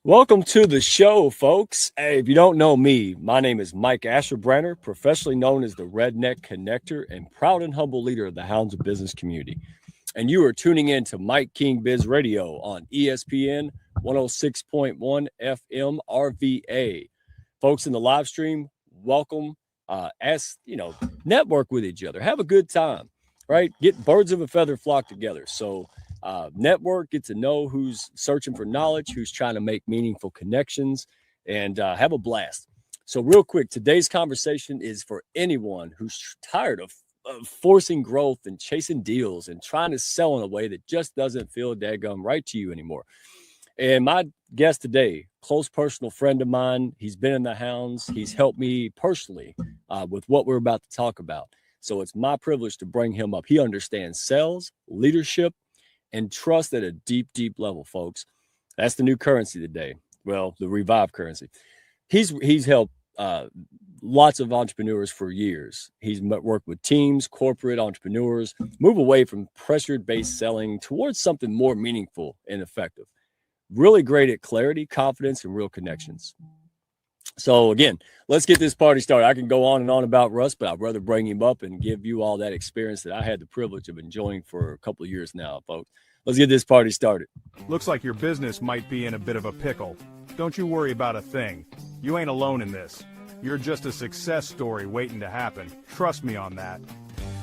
Welcome to the show, folks. Hey, if you don't know me, my name is Mike Asherbrenner, professionally known as the Redneck Connector and proud and humble leader of the Hounds of Business community. And you are tuning in to Mike King Biz Radio on ESPN 106.1 FM RVA. Folks in the live stream, welcome. Network with each other. Have a good time, right? Get birds of a feather flock together. So network, get to know who's searching for knowledge, who's trying to make meaningful connections, and have a blast. So real quick, today's conversation is for anyone who's tired of forcing growth and chasing deals and trying to sell in a way that just doesn't feel daggum right to you anymore. And my guest today, close personal friend of mine, he's been in the Hounds. He's helped me personally with what we're about to talk about. So it's my privilege to bring him up. He understands sales, leadership, and trust at a deep, deep level, folks. That's the new currency today. Well, the revived currency. He's helped lots of entrepreneurs for years. He's worked with teams, corporate entrepreneurs, move away from pressure-based selling towards something more meaningful and effective. Really great at clarity, confidence, and real connections. So again, let's get this party started. I can go on and on about Russ, but I'd rather bring him up and give you all that experience that I had the privilege of enjoying for a couple of years now, folks. Let's get this party started. Looks like your business might be in a bit of a pickle. Don't you worry about a thing. You ain't alone in this. You're just a success story waiting to happen. Trust me on that.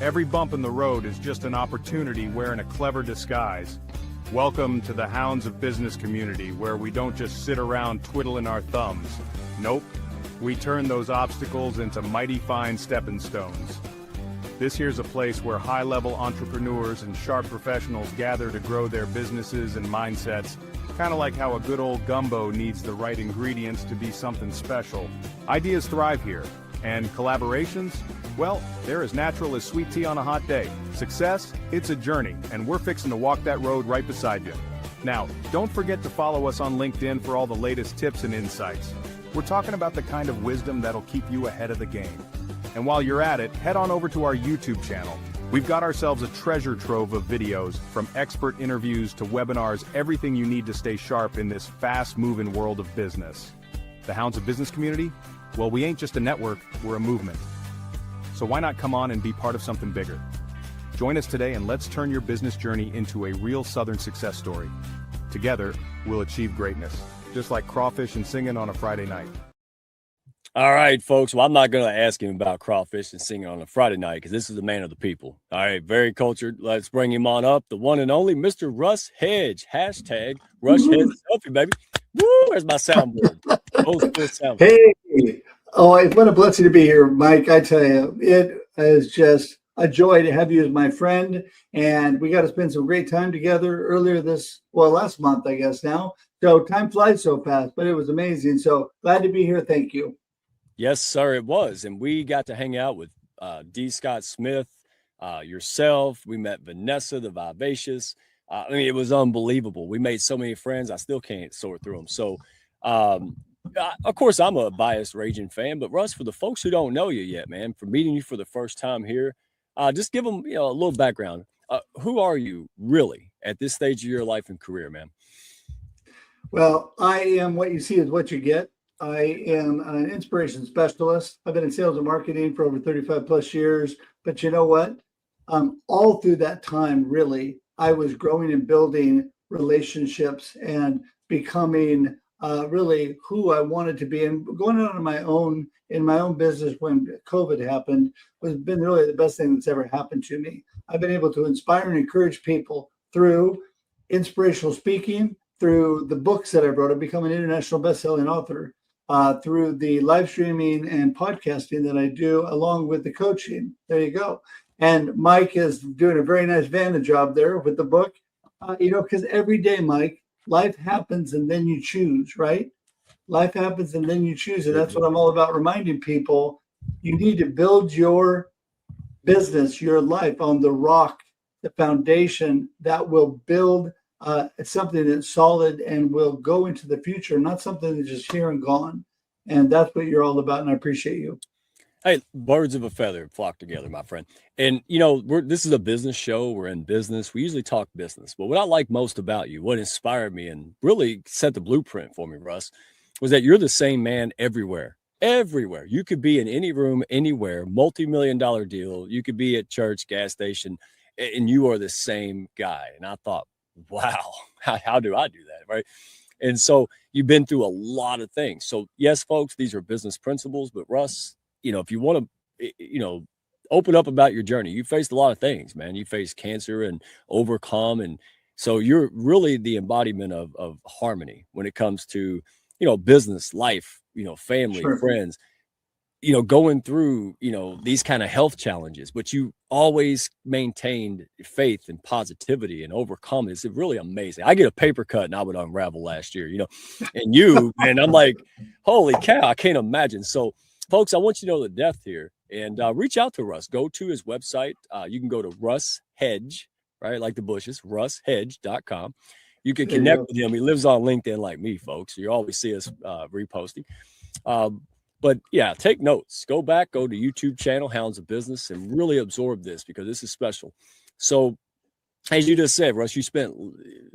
Every bump in the road is just an opportunity wearing a clever disguise. Welcome to the Hounds of Business community, where we don't just sit around twiddling our thumbs. Nope, we turn those obstacles into mighty fine stepping stones. This here's a place where high-level entrepreneurs and sharp professionals gather to grow their businesses and mindsets, kind of like how a good old gumbo needs the right ingredients to be something special. Ideas thrive here, and collaborations, well, they're as natural as sweet tea on a hot day. Success, it's a journey, and we're fixing to walk that road right beside you. Now, don't forget to follow us on LinkedIn for all the latest tips and insights. We're talking about the kind of wisdom that'll keep you ahead of the game. And while you're at it, head on over to our YouTube channel. We've got ourselves a treasure trove of videos, from expert interviews to webinars, everything you need to stay sharp in this fast-moving world of business. The Hounds of Business community? Well, we ain't just a network, we're a movement. So why not come on and be part of something bigger? Join us today and let's turn your business journey into a real Southern success story. Together, we'll achieve greatness, just like crawfish and singing on a Friday night. All right, folks. Well, I'm not going to ask him about crawfish and singing on a Friday night because this is a man of the people. All right, very cultured. Let's bring him on up. The one and only Mr. Russ Hedge. Hashtag Russ Hedge selfie, baby. Woo, there's my soundboard. Hey, what a blessing to be here, Mike. I tell you, it is just a joy to have you as my friend. And we got to spend some great time together last month, I guess now. So time flies so fast, but it was amazing. So glad to be here. Thank you. Yes, sir, it was. And we got to hang out with D. Scott Smith, yourself. We met Vanessa, the Vivacious. It was unbelievable. We made so many friends. I still can't sort through them. So, of course, I'm a biased Raging fan. But, Russ, for the folks who don't know you yet, man, for meeting you for the first time here, just give them a little background. Who are you really at this stage of your life and career, man? Well, I am what you see is what you get. I am an inspiration specialist. I've been in sales and marketing for over 35 plus years. But you know what? All through that time, really, I was growing and building relationships and becoming really who I wanted to be. And going on in my own business when COVID happened has been really the best thing that's ever happened to me. I've been able to inspire and encourage people through inspirational speaking, through the books that I wrote. I've become an international best-selling author, through the live streaming and podcasting that I do, along with the coaching. There you go. And Mike is doing a very nice vantage job there with the book, because every day, Mike, life happens and then you choose, right? Life happens and then you choose. And that's what I'm all about, reminding people you need to build your business, your life on the rock, the foundation that will build something that's solid and will go into the future, not something that's just here and gone. And that's what you're all about. And I appreciate you. Hey, birds of a feather flock together, my friend. And this is a business show. We're in business. We usually talk business. But what I like most about you, what inspired me and really set the blueprint for me, Russ, was that you're the same man everywhere. Everywhere. You could be in any room, anywhere, multi-million dollar deal. You could be at church, gas station, and you are the same guy. And I thought, wow, how do I do that? Right. And so you've been through a lot of things. So yes, folks, these are business principles, but Russ, if you want to, open up about your journey, you faced a lot of things, man. You faced cancer and overcome. And so you're really the embodiment of harmony when it comes to, business, life, family, Sure. friends, going through, these kind of health challenges, but you always maintained faith and positivity and overcome it. It's really amazing. I get a paper cut and I would unravel last year, and and I'm like, holy cow, I can't imagine. So folks, I want you to know the depth here and reach out to Russ. Go to his website. You can go to Russ Hedge, right? Like the bushes, russhedge.com. You can There you connect go. with him. He lives on LinkedIn like me, folks. You always see us reposting. But yeah, take notes. Go back, go to YouTube channel, Hounds of Business, and really absorb this because this is special. So, as you just said, Russ, you spent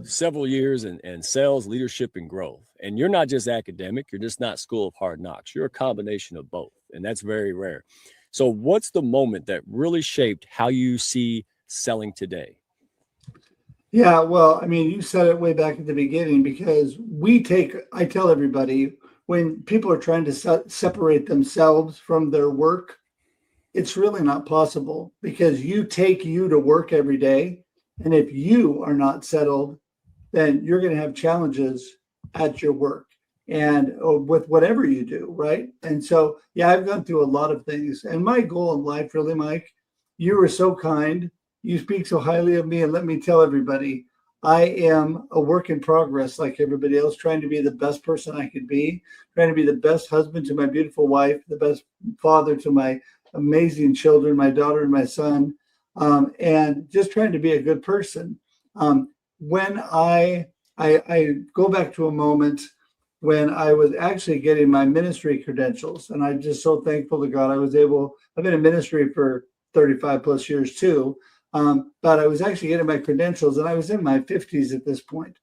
several years in sales, leadership, and growth. And you're not just academic. You're just not School of Hard Knocks. You're a combination of both. And that's very rare. So what's the moment that really shaped how you see selling today? Yeah, well, I mean, you said it way back at the beginning because I tell everybody when people are trying to separate themselves from their work, it's really not possible because you take you to work every day. And if you are not settled, then you're going to have challenges at your work and with whatever you do, right? And so, yeah, I've gone through a lot of things. And my goal in life, really, Mike, you were so kind. You speak so highly of me. And let me tell everybody, I am a work in progress like everybody else, trying to be the best person I could be, trying to be the best husband to my beautiful wife, the best father to my amazing children, my daughter and my son, and just trying to be a good person. When I go back to a moment when I was actually getting my ministry credentials, and I'm just so thankful to God I've been in ministry for 35 plus years too, but I was actually getting my credentials and I was in my 50s at this point.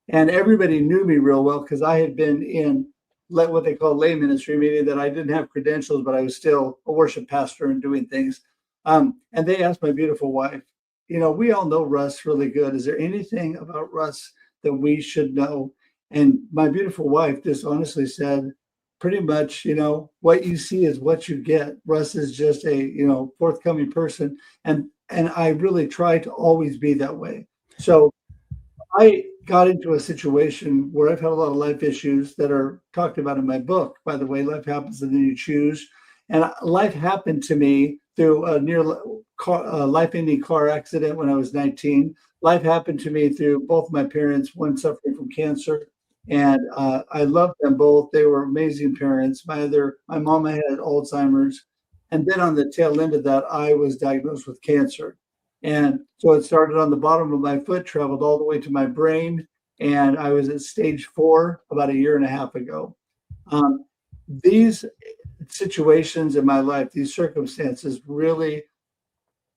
And everybody knew me real well because I had been in what they call lay ministry, meaning that I didn't have credentials, but I was still a worship pastor and doing things. And they asked my beautiful wife, we all know Russ really good. Is there anything about Russ that we should know? And my beautiful wife just honestly said, pretty much, what you see is what you get. Russ is just a, forthcoming person. And I really try to always be that way. So I got into a situation where I've had a lot of life issues that are talked about in my book. By the way, life happens and then you choose. And life happened to me through a near life-ending car accident when I was 19. Life happened to me through both my parents, one suffering from cancer. And I loved them both. They were amazing parents. My mom had Alzheimer's. And then on the tail end of that, I was diagnosed with cancer. And so it started on the bottom of my foot, traveled all the way to my brain. And I was at stage 4 about a year and a half ago. These situations in my life, these circumstances really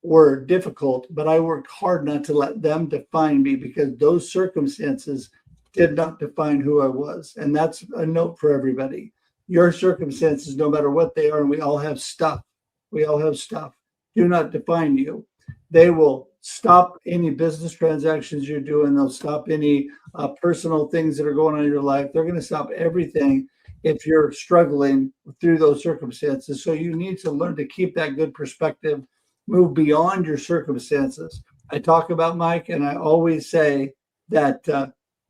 were difficult, but I worked hard not to let them define me because those circumstances did not define who I was. And that's a note for everybody. Your circumstances, no matter what they are, and we all have stuff, do not define you. They will stop any business transactions you're doing. They'll stop any personal things that are going on in your life. They're going to stop everything if you're struggling through those circumstances. So you need to learn to keep that good perspective, move beyond your circumstances. I talk about, Mike, and I always say that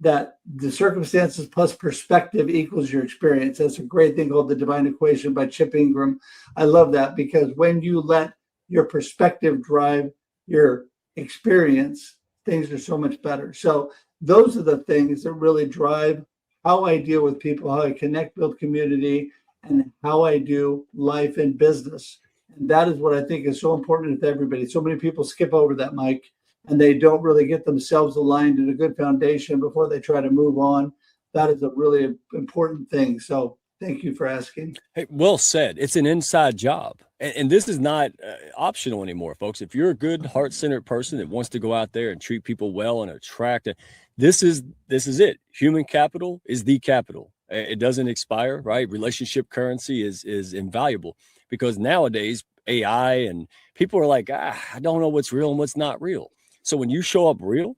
that the circumstances plus perspective equals your experience. That's a great thing called the divine equation by Chip Ingram. I love that because when you let your perspective drive your experience, things are so much better. So those are the things that really drive how I deal with people, how I connect, build community, and how I do life and business. And that is what I think is so important to everybody. So many people skip over that, Mike, and they don't really get themselves aligned in a good foundation before they try to move on. That is a really important thing. So Thank you for asking. Hey, well said. It's an inside job. And this is not optional anymore, folks. If you're a good heart-centered person that wants to go out there and treat people well and attract, this is it. Human capital is the capital. It doesn't expire, right? Relationship currency is invaluable because nowadays AI and people are like, I don't know what's real and what's not real. So when you show up real,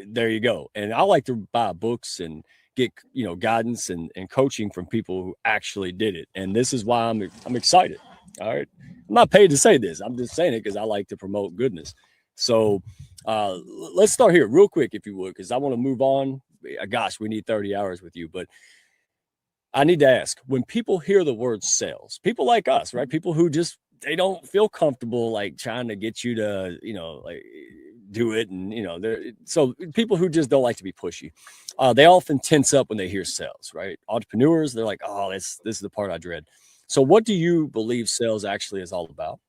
there you go. And I like to buy books and get guidance and coaching from people who actually did it. And this is why I'm excited. All right. I'm not paid to say this. I'm just saying it because I like to promote goodness. So let's start here real quick, if you would, because I want to move on. Gosh, we need 30 hours with you. But I need to ask, when people hear the word sales, people like us, right? People who just, they don't feel comfortable like trying to get you to, like do it. And, so people who just don't like to be pushy, they often tense up when they hear sales, right? Entrepreneurs, they're like, oh, this is the part I dread. So what do you believe sales actually is all about?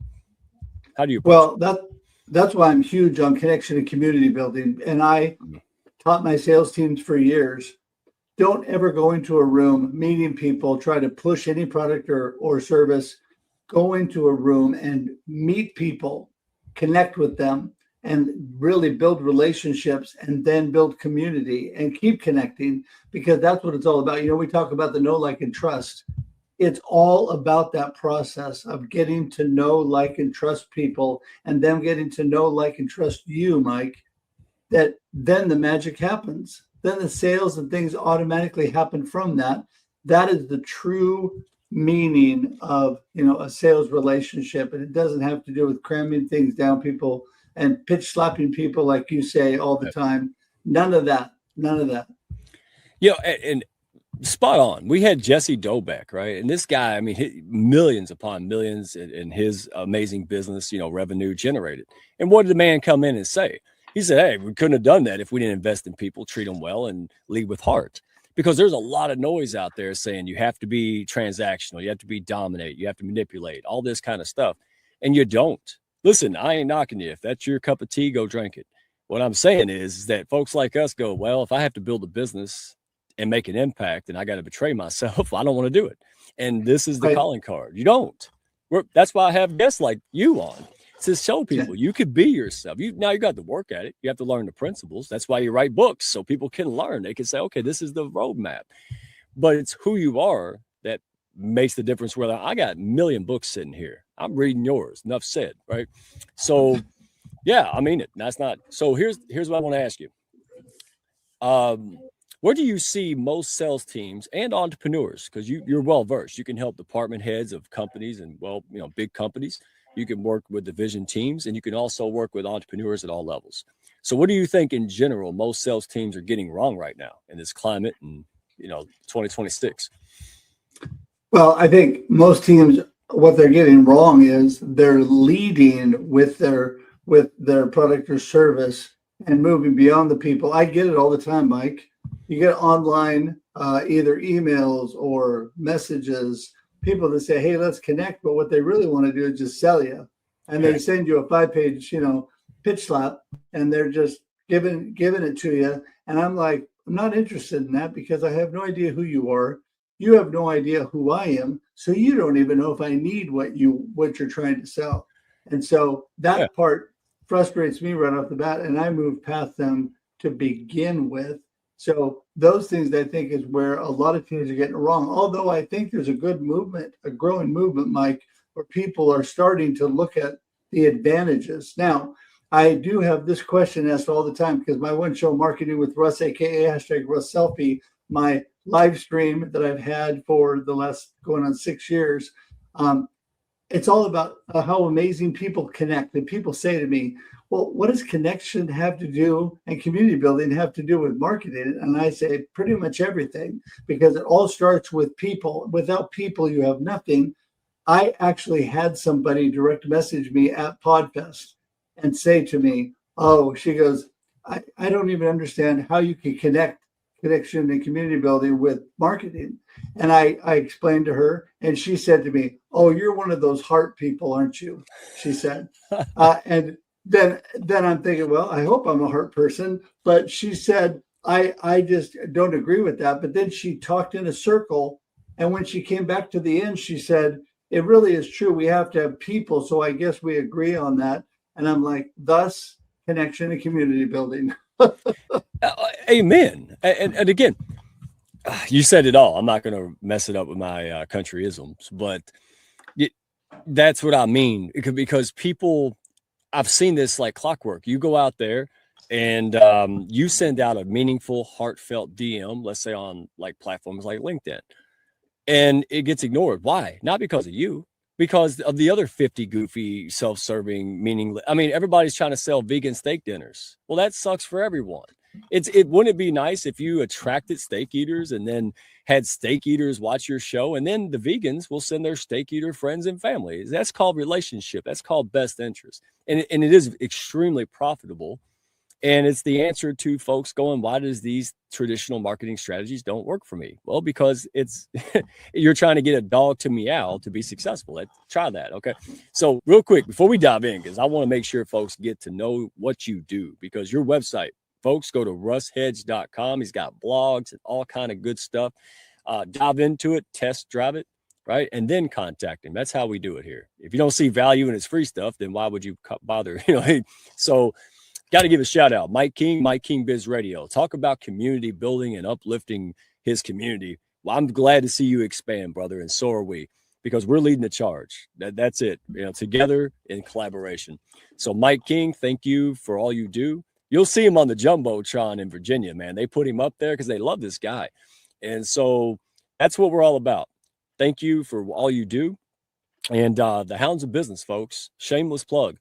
How do you? Well, that's why I'm huge on connection and community building. And I taught my sales teams for years. Don't ever go into a room, meeting people, try to push any product or service. Go into a room and meet people, connect with them, and really build relationships and then build community and keep connecting, because that's what it's all about. We talk about the know, like, and trust. It's all about that process of getting to know, like, and trust people, and them getting to know, like, and trust you, Mike, that then the magic happens. Then the sales and things automatically happen from that. That is the true meaning of, a sales relationship. And it doesn't have to do with cramming things down people and pitch slapping people, like you say all the time. None of that. And spot on. We had Jesse Dobeck, right? And this guy, I mean, millions upon millions in his amazing business, revenue generated. And what did the man come in and say? He said, hey, we couldn't have done that if we didn't invest in people, treat them well, and lead with heart. Because there's a lot of noise out there saying you have to be transactional, you have to be dominate, you have to manipulate, all this kind of stuff. And you don't. Listen, I ain't knocking you. If that's your cup of tea, go drink it. What I'm saying is that folks like us go, well, if I have to build a business and make an impact and I got to betray myself, I don't want to do it. And this is the calling card. You don't. That's why I have guests like you on, to show people you could be yourself. Now you got to work at it. You have to learn the principles. That's why you write books, so people can learn. They can say, okay, this is the roadmap. But it's who you are that makes the difference. Whether I got a million books sitting here, I'm reading yours. Enough said, right? So yeah, I mean it. That's not. So here's what I want to ask you. Where do you see most sales teams and entrepreneurs? Because you're well versed. You can help department heads of companies and big companies. You can work with division teams, and you can also work with entrepreneurs at all levels. So what do you think in general most sales teams are getting wrong right now in this climate and 2026? Well, I think most teams, what they're getting wrong is they're leading with their product or service and moving beyond the people. I get it all the time, Mike. You get online, either emails or messages, people that say, hey, let's connect. But what they really want to do is just sell you. And they send you a 5-page, pitch slap, and they're just giving it to you. And I'm like, I'm not interested in that, because I have no idea who you are. You have no idea who I am. So you don't even know if I need what you're trying to sell. And so that part frustrates me right off the bat. And I move past them to begin with. So those things, I think, is where a lot of teams are getting it wrong. Although I think there's a good movement, a growing movement, Mike, where people are starting to look at the advantages. Now, I do have this question asked all the time, because my one show, Marketing with Russ, aka #RussSelfie, my live stream that I've had for the last going on 6 years, it's all about how amazing people connect. And people say to me, well, what does connection have to do and community building have to do with marketing? And I say pretty much everything, because it all starts with people. Without people, you have nothing. I actually had somebody direct message me at PodFest and say to me, oh, she goes, I don't even understand how you can connection and community building with marketing. And I explained to her, and she said to me, oh, you're one of those heart people, aren't you? She said, and then I'm thinking, well, I hope I'm a heart person. But she said, I just don't agree with that. But then she talked in a circle And when she came back to the end, she said, it really is true. We have to have people. So I guess we agree on that. And I'm like, thus connection and community building. Amen. And again, you said it all. I'm not going to mess it up with my countryisms, but that's what I mean. Because people, I've seen this like clockwork. You go out there and you send out a meaningful, heartfelt DM, let's say on like platforms like LinkedIn, and it gets ignored. Why? Not because of you, because of the other 50 goofy, self-serving, meaningless. I mean, everybody's trying to sell vegan steak dinners. Well, that sucks for everyone. Wouldn't it be nice if you attracted steak eaters and then had steak eaters watch your show, and then the vegans will send their steak eater friends and families? That's called relationship. That's called best interest. And it is extremely profitable. And it's the answer to folks going, why does these traditional marketing strategies don't work for me? Well, because it's you're trying to get a dog to meow to be successful. Try that. Okay. So real quick, before we dive in, because I want to make sure folks get to know what you do, because your website, folks, go to russhedge.com. He's got blogs and all kind of good stuff. Dive into it, test drive it, right? And then contact him. That's how we do it here. If you don't see value in his free stuff, then why would you bother? So got to give a shout out. Mike King Biz Radio. Talk about community building and uplifting his community. Well, I'm glad to see you expand, brother, and so are we, because we're leading the charge. That's it, together in collaboration. So Mike King, thank you for all you do. You'll see him on the Jumbotron in Virginia, man. They put him up there because they love this guy. And so that's what we're all about. Thank you for all you do. And the Hounds of Business, folks, shameless plug.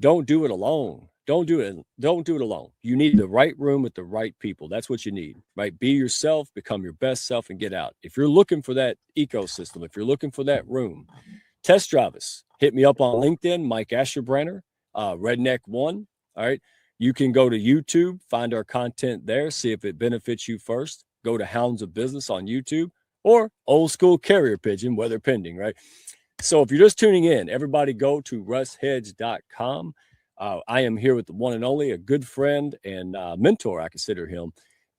Don't do it alone. Don't do it alone. You need the right room with the right people. That's what you need, right? Be yourself, become your best self, and get out. If you're looking for that ecosystem, if you're looking for that room, test drive us. Hit me up on LinkedIn, Mike Asherbranner, Redneck One. All right. You can go to YouTube, find our content there, see if it benefits you first. Go to Hounds of Business on YouTube, or Old School Carrier Pigeon, weather pending, right? So if you're just tuning in, everybody go to russhedge.com. I am here with the one and only, a good friend and mentor, I consider him,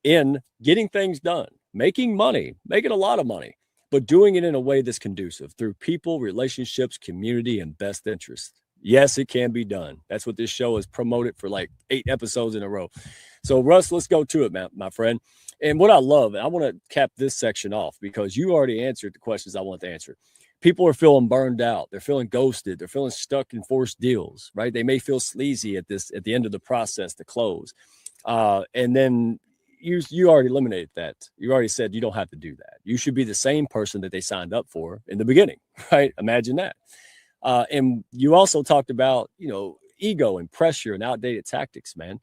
in getting things done, making money, making a lot of money, but doing it in a way that's conducive through people, relationships, community, and best interest. Yes, it can be done. That's what this show has promoted for like 8 episodes in a row. So Russ, let's go to it, my friend. And what I love, and I want to cap this section off because you already answered the questions I want to answer. People are feeling burned out. They're feeling ghosted. They're feeling stuck in forced deals, right? They may feel sleazy at the end of the process to close. And then you already eliminated that. You already said you don't have to do that. You should be the same person that they signed up for in the beginning, right? Imagine that. And you also talked about, ego and pressure and outdated tactics, man.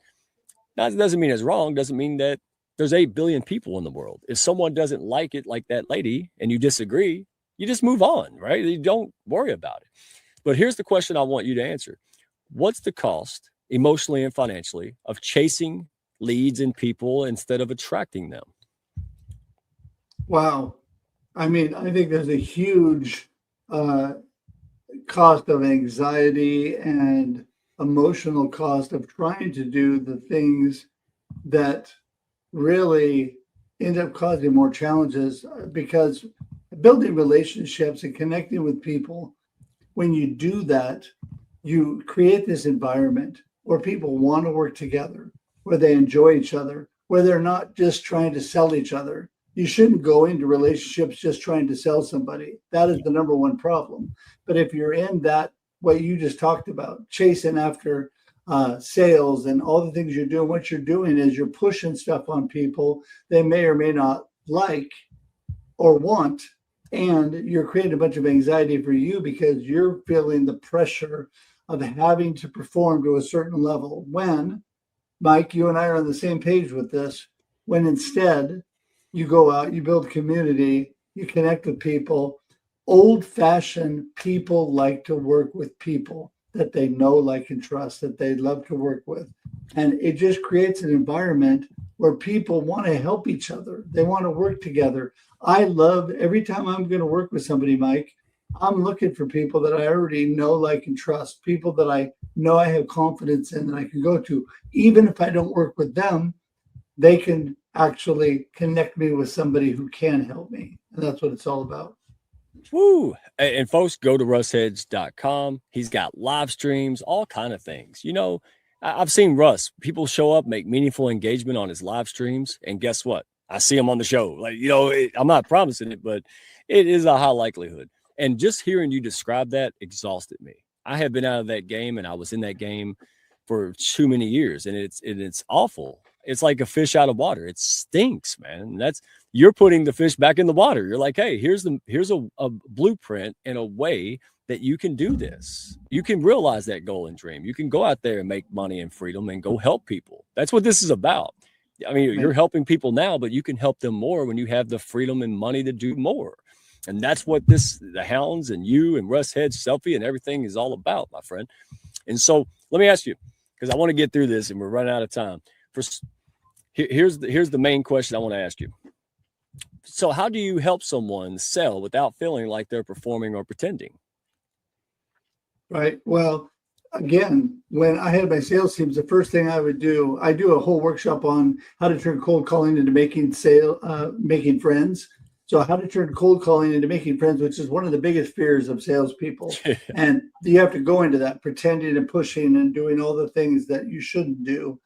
That doesn't mean it's wrong. Doesn't mean that there's 8 billion people in the world. If someone doesn't like it like that lady and you disagree, you just move on, right? You don't worry about it. But here's the question I want you to answer. What's the cost, emotionally and financially, of chasing leads and people instead of attracting them? Wow. I mean, I think there's a huge cost of anxiety and emotional cost of trying to do the things that really end up causing more challenges, because building relationships and connecting with people, when you do that, you create this environment where people want to work together, where they enjoy each other, where they're not just trying to sell each other. You shouldn't go into relationships just trying to sell somebody. That is the number one problem. But if you're in that, what you just talked about, chasing after sales and all the things you're doing, what you're doing is you're pushing stuff on people they may or may not like or want. And you're creating a bunch of anxiety for you because you're feeling the pressure of having to perform to a certain level. When, Mike, you and I are on the same page with this, when instead you go out, you build community, you connect with people. Old-fashioned people like to work with people that they know, like, and trust, that they love to work with. And it just creates an environment where people want to help each other. They want to work together. I love, every time I'm going to work with somebody, Mike, I'm looking for people that I already know, like, and trust, people that I know I have confidence in that I can go to. Even if I don't work with them, they can actually connect me with somebody who can help me. And that's what it's all about. Woo! And folks, go to russhedge.com. He's got live streams, all kind of things. You know, I've seen Russ. People show up, make meaningful engagement on his live streams, and guess what? I see him on the show. Like, you know, I'm not promising it, but it is a high likelihood. And just hearing you describe that exhausted me. I have been out of that game, and I was in that game for too many years, and it's awful. It's like a fish out of water. It stinks, man. You're putting the fish back in the water. You're like, hey, here's a blueprint and a way that you can do this. You can realize that goal and dream. You can go out there and make money and freedom and go help people. That's what this is about. I mean, you're helping people now, but you can help them more when you have the freedom and money to do more. And that's what the Hounds and you and Russ Hedge, Selfie, and everything is all about, my friend. And so let me ask you, because I want to get through this and we're running out of time. Here's the main question I want to ask you. So how do you help someone sell without feeling like they're performing or pretending? Right. Well, again, when I had my sales teams, the first thing I do a whole workshop on how to turn cold calling into making friends. So how to turn cold calling into making friends, which is one of the biggest fears of salespeople. And you have to go into that pretending and pushing and doing all the things that you shouldn't do.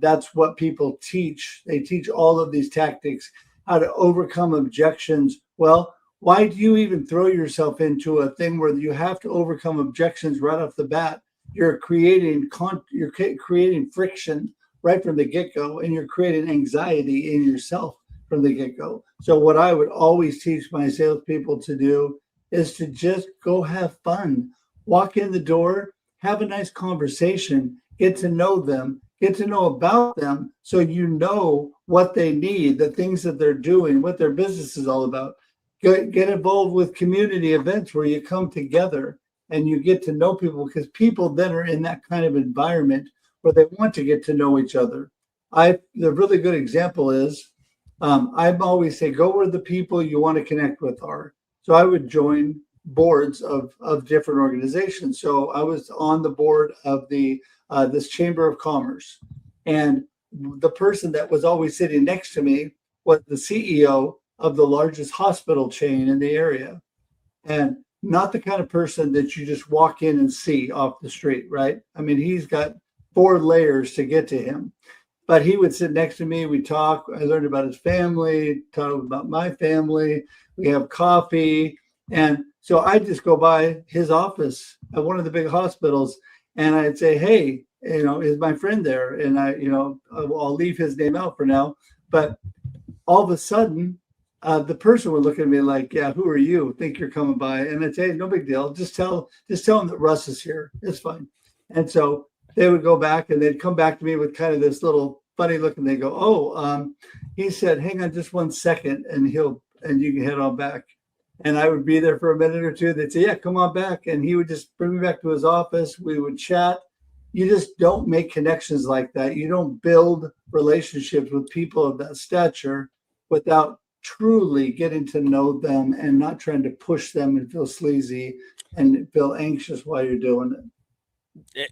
That's what people teach. They teach all of these tactics, how to overcome objections. Well, why do you even throw yourself into a thing where you have to overcome objections right off the bat? You're creating friction right from the get-go, and you're creating anxiety in yourself from the get-go. So what I would always teach my salespeople to do is to just go have fun, walk in the door, have a nice conversation, get to know them, get to know about them, so you know what they need, the things that they're doing, what their business is all about. Get involved with community events where you come together and you get to know people, because people then are in that kind of environment where they want to get to know each other. The really good example is, I always say, go where the people you want to connect with are. So I would join boards of different organizations. So I was on the board of this Chamber of Commerce, and the person that was always sitting next to me was the CEO of the largest hospital chain in the area, and not the kind of person that you just walk in and see off the street, right? I mean, he's got 4 layers to get to him. But he would sit next to me. We talk. I learned about his family, talk about my family. We have coffee. And so I just go by his office at one of the big hospitals, and I'd say, hey, is my friend there? And I'll leave his name out for now. But all of a sudden, the person would look at me like, yeah, who are you? Think you're coming by? And I'd say, no big deal. Just tell him that Russ is here. It's fine. And so they would go back and they'd come back to me with kind of this little funny look, and they go, he said, hang on just 1 second, and you can head on back. And I would be there for a minute or two. They'd say, yeah, come on back. And he would just bring me back to his office. We would chat. You just don't make connections like that. You don't build relationships with people of that stature without truly getting to know them and not trying to push them and feel sleazy and feel anxious while you're doing it.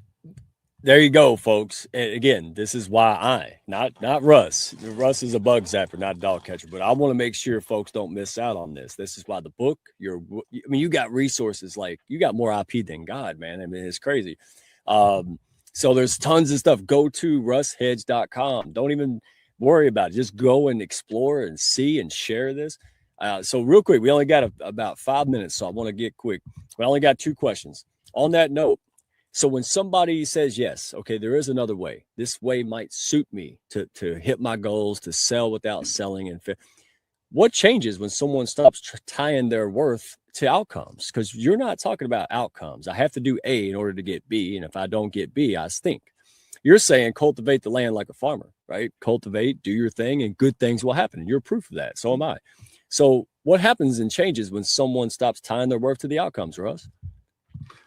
There you go, folks. And again, this is why not Russ. Russ is a bug zapper, not a dog catcher. But I want to make sure folks don't miss out on this. This is why the book, you got resources, like you got more IP than God, man. I mean, it's crazy. So there's tons of stuff. Go to russhedge.com. Don't even worry about it. Just go and explore and see and share this. So real quick, we only got about 5 minutes, so I want to get quick. We only got 2 questions. On that note, so when somebody says, yes, okay, there is another way. This way might suit me to hit my goals, to sell without selling. And what changes when someone stops tying their worth to outcomes? Because you're not talking about outcomes. I have to do A in order to get B. And if I don't get B, I stink. You're saying cultivate the land like a farmer, right? Cultivate, do your thing, and good things will happen. And you're proof of that. So am I. So what happens and changes when someone stops tying their worth to the outcomes, Russ?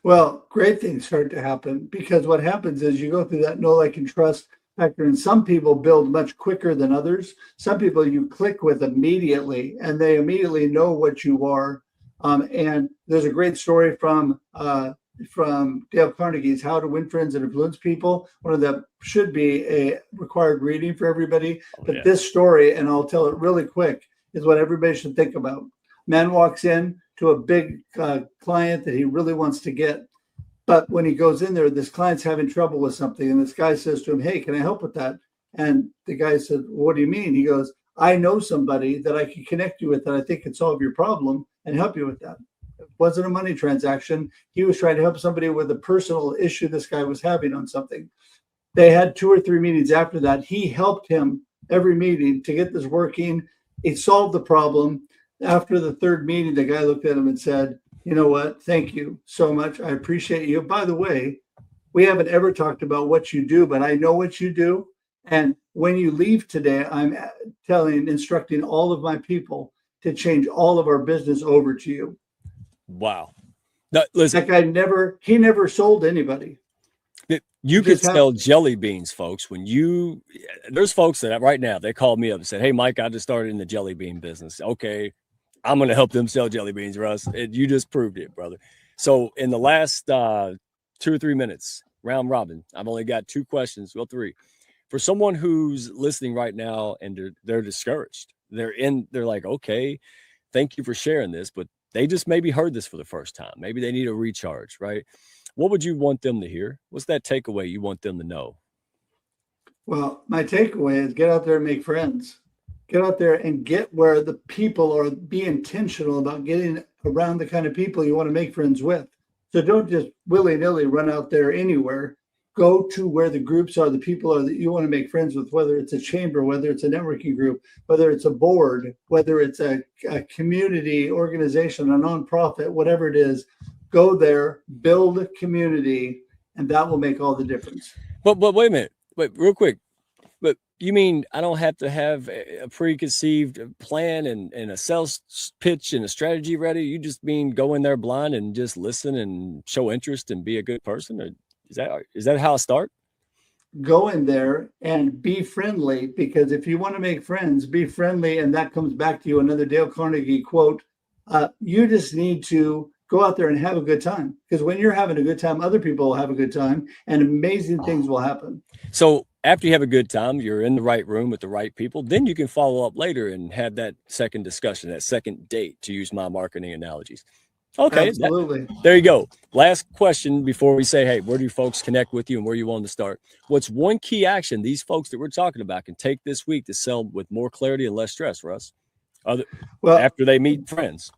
Well, great things start to happen, because what happens is you go through that know, like, and trust factor. And some people build much quicker than others. Some people you click with immediately, and they immediately know what you are. And there's a great story from Dale Carnegie's How to Win Friends and Influence People. One of them should be a required reading for everybody. But this story, and I'll tell it really quick, is what everybody should think about. Man walks in to a big client that he really wants to get. But when he goes in there, this client's having trouble with something. And this guy says to him, hey, can I help with that? And the guy said, what do you mean? He goes, I know somebody that I can connect you with that I think can solve your problem and help you with that. It wasn't a money transaction. He was trying to help somebody with a personal issue this guy was having on something. They had 2 or 3 meetings after that. He helped him every meeting to get this working. He solved the problem. After the 3rd meeting, the guy looked at him and said, you know what? Thank you so much. I appreciate you. By the way, we haven't ever talked about what you do, but I know what you do. And when you leave today, I'm instructing all of my people to change all of our business over to you. Wow. Now, listen, That guy never sold anybody. You could sell jelly beans, folks. There's folks that right now, they called me up and said, hey, Mike, I just started in the jelly bean business. Okay, I'm going to help them sell jelly beans, Russ. And you just proved it, brother. So in the last 2 or 3 minutes, round robin, I've only got 2 questions, well, 3. For someone who's listening right now and they're discouraged, they're like, okay, thank you for sharing this, but they just maybe heard this for the first time. Maybe they need a recharge, right? What would you want them to hear? What's that takeaway you want them to know? Well, my takeaway is get out there and make friends. Get out there and get where the people are. Be intentional about getting around the kind of people you want to make friends with. So don't just willy-nilly run out there anywhere. Go to where the groups are, the people are that you want to make friends with, whether it's a chamber, whether it's a networking group, whether it's a board, whether it's a community organization, a nonprofit, whatever it is. Go there, build community, and that will make all the difference. But wait a minute. Wait, real quick. But you mean I don't have to have a preconceived plan and a sales pitch and a strategy ready? You just mean go in there blind and just listen and show interest and be a good person? Or is that how I start? Go in there and be friendly, because if you want to make friends, be friendly. And that comes back to you, another Dale Carnegie quote. You just need to go out there and have a good time, because when you're having a good time, other people will have a good time and amazing things will happen. So after you have a good time, you're in the right room with the right people, then you can follow up later and have that second discussion, that second date, to use my marketing analogies. Okay. Absolutely. There you go. Last question before we say, hey, where do folks connect with you and where you want to start? What's one key action these folks that we're talking about can take this week to sell with more clarity and less stress, Russ? After they meet friends.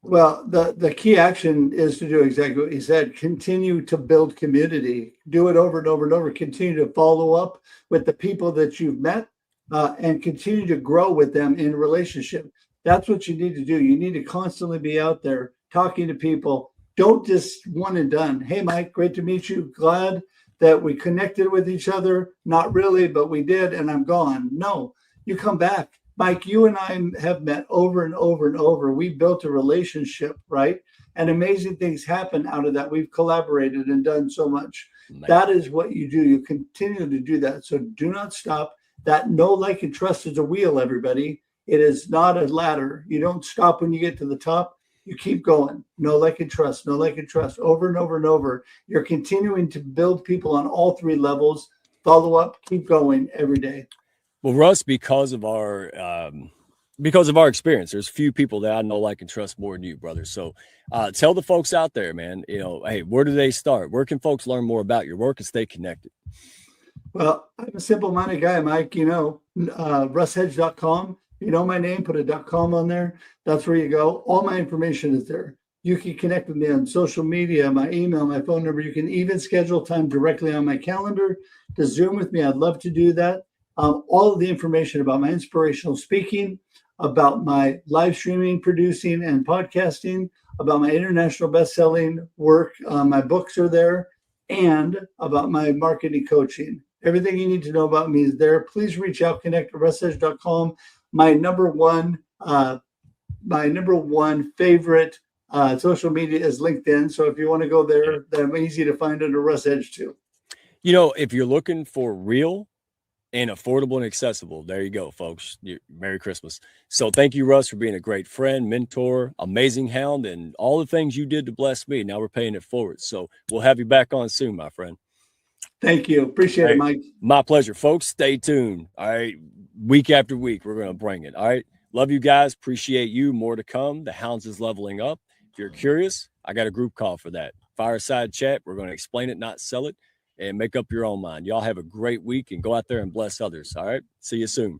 Well, the key action is to do exactly what you said. Continue to build community. Do it over and over and over. Continue to follow up with the people that you've met and continue to grow with them in relationship. That's what you need to do. You need to constantly be out there talking to people. Don't just one and done. Hey, Mike, great to meet you. Glad that we connected with each other. Not really, but we did, and I'm gone. No, you come back. Mike, you and I have met over and over and over. We built a relationship, right? And amazing things happen out of that. We've collaborated and done so much. Man. That is what you do. You continue to do that. So do not stop. That know, like, and trust is a wheel, everybody. It is not a ladder. You don't stop when you get to the top. You keep going. Know, like, and trust. Know, like, and trust. Over and over and over. You're continuing to build people on all 3 levels. Follow up. Keep going every day. Well, Russ, because of our experience, there's few people that I know, like, and trust more than you, brother. So tell the folks out there, man, hey, where do they start? Where can folks learn more about your work and stay connected? Well, I'm a simple-minded guy, Mike. RussHedge.com. You know my name, put a .com on there. That's where you go. All my information is there. You can connect with me on social media, my email, my phone number. You can even schedule time directly on my calendar to Zoom with me. I'd love to do that. All of the information about my inspirational speaking, about my live streaming, producing, and podcasting, about my international best-selling work, my books are there, and about my marketing coaching. Everything you need to know about me is there. Please reach out, connect at RussHedge.com. My number one favorite social media is LinkedIn. So if you want to go there, I'm easy to find under Russ Hedge too. If you're looking for real and affordable and accessible, there you go, folks. Merry Christmas. So thank you, Russ, for being a great friend, mentor, amazing hound, and all the things you did to bless me. Now we're paying it forward. So we'll have you back on soon, my friend. Thank you. Appreciate it, Mike. My pleasure, folks. Stay tuned. All right. Week after week, we're going to bring it. All right. Love you guys. Appreciate you. More to come. The Hounds is leveling up. If you're curious, I got a group call for that. Fireside chat. We're going to explain it, not sell it, and make up your own mind. Y'all have a great week and go out there and bless others. All right. See you soon.